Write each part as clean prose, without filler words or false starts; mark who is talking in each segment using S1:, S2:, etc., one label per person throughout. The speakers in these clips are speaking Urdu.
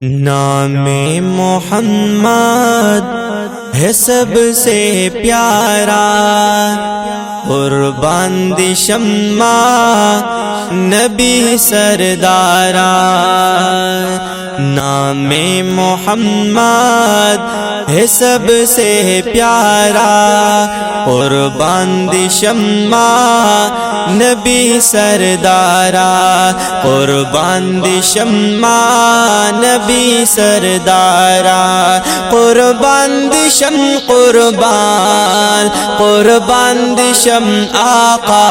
S1: نام محمد ہے سب سے پیارا، قربان دی شمع نبی سردارا۔ نام محمد ہے سب سے پیارا، قربان دی شمع نبی سردارا، قربان دی شمع نبی سردارا، قربان دی شمع قربان، قربان دی شمع آقا،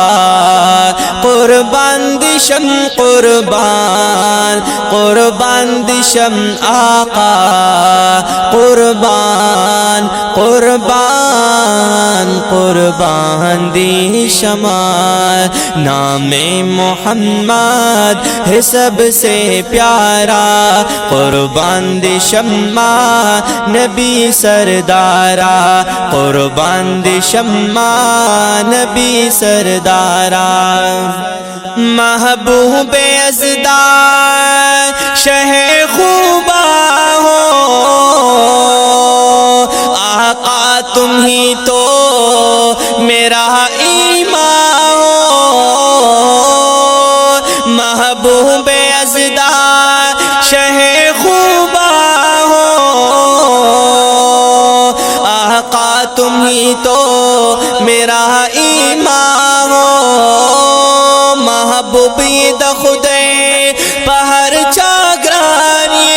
S1: قربان دی شمع قربان، قربان دی شمع آقا، قربان قربان قربان دی شمع۔ نام محمد ہے سب سے پیارا، قربان دی شمع نبی سردارا، قربان دی شمع نبی سردارا۔ محبوب ازدار شہ خوبا ہو، آقا تم ہی تو میرا ایمان ہو۔ محبوب ازدار شہ خوبا ہو، آقا تم ہی تو میرا ایمان ہو۔ محبوبی دا خدے پہر چاگرانی،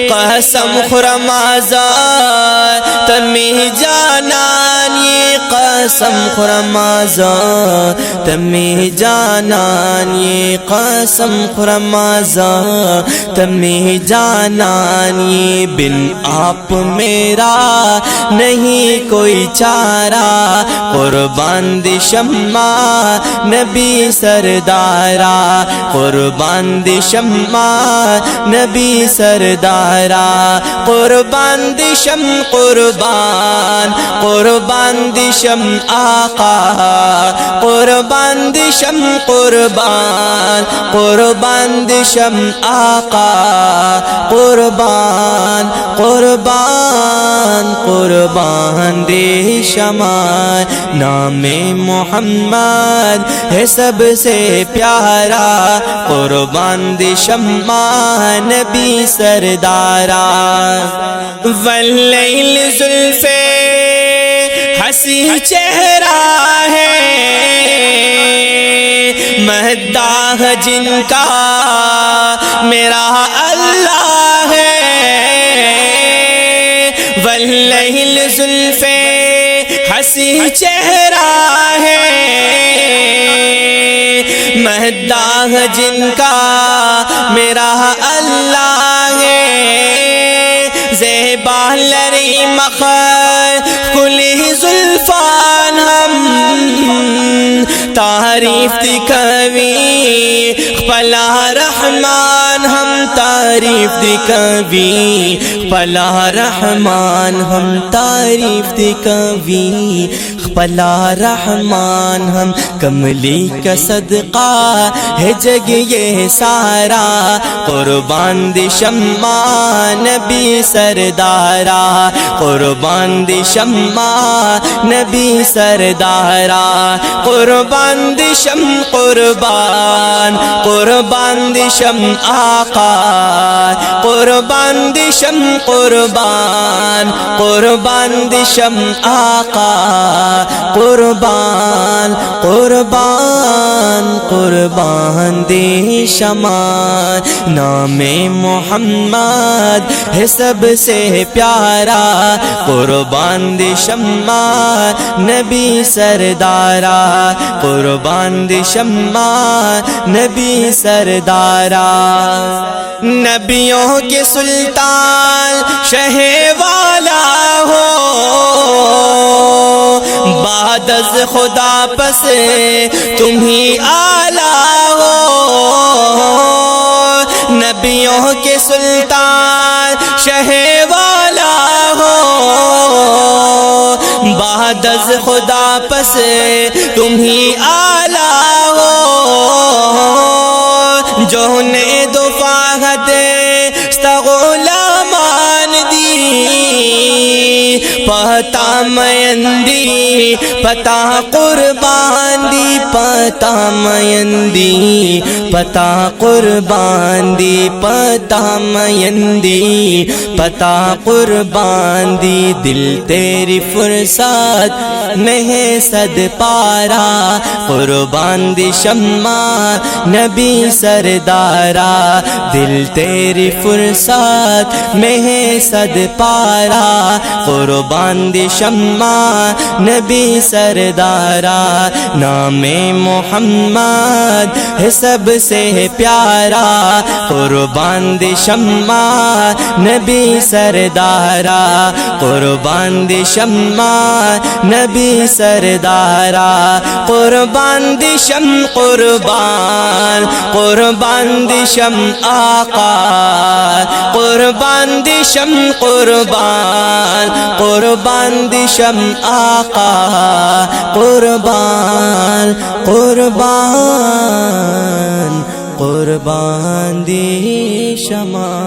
S1: قسم خورم آزاد تمی جانانی، قسم خورم آزاد تمی جانانی، قسم خورم آزاد تمی جانانی۔ بن آپ میرا نہیں کوئی چارہ، قربان دی شمع نبی سردارا، قربان دی شمع نبی سردارا، قربان دی شمع قربان، قربان دی شمع آقا، قربان دی شمع قربان، قربان دی شمع آقا، قربان قربان قربان دی شمع۔ نام محمد ہے سب سے پیارا، قربان دی شمع نبی سردارا۔ واللیل زلف حسی چہرہ ہے، مداح جن کا میرا اللہ ہے۔ واللیل زلف حسی چہرہ ہے، مداح جن کا میرا اللہ ہے۔ زیبا لری مخر کلی زلفان ہم، تعریف دی کوی پلا رحمان ہم، تعریف دی کوی پلا رحمان ہم، تعریف دی کوی پلا رحمان ہم۔ کملی کا صدقہ ہے جگ یہ سارا، قربان دی شمع نبی سردارا، قربان دی شمع نبی سردارا، قربان دی شمع قربان، قربان دی شمع آقا، قربان دی شمع قربان، قربان دی شمع آقا، قربان قربان قربان دی شمع۔ نام محمد ہے سب سے پیارا، قربان دی شمع نبی سردارا، قربان دی شمع نبی سردارا۔ نبیوں کے سلطان شہ والا ہو، بعد از خدا پس تم ہی اعلیٰ ہو۔ نبیوں کے سلطان شہ والا ہو، بعد از خدا پس تم ہی اعلیٰ ہو۔ جو نے دفاع دے ستا غلامان دی پتا میندی پتا قربان دی پتا میندی پتا قربان دی پتا میندی پتا قربان دی دل تیری فرصت میں ہے صد پارا قربان دی شمع نبی سردارا دل تیری فرصت میں ہے صد پارا قربان دی شمع نبی سردارا نام محمد ہے سب سے پیارا قربان دی شمع نبی سردارا قربان دی شمع نبی سردارا قربان دی شم قربان قربان دی شم آقا قربان دی شم قربان قربان دی شم آقا قربان قربان قربان دی شمع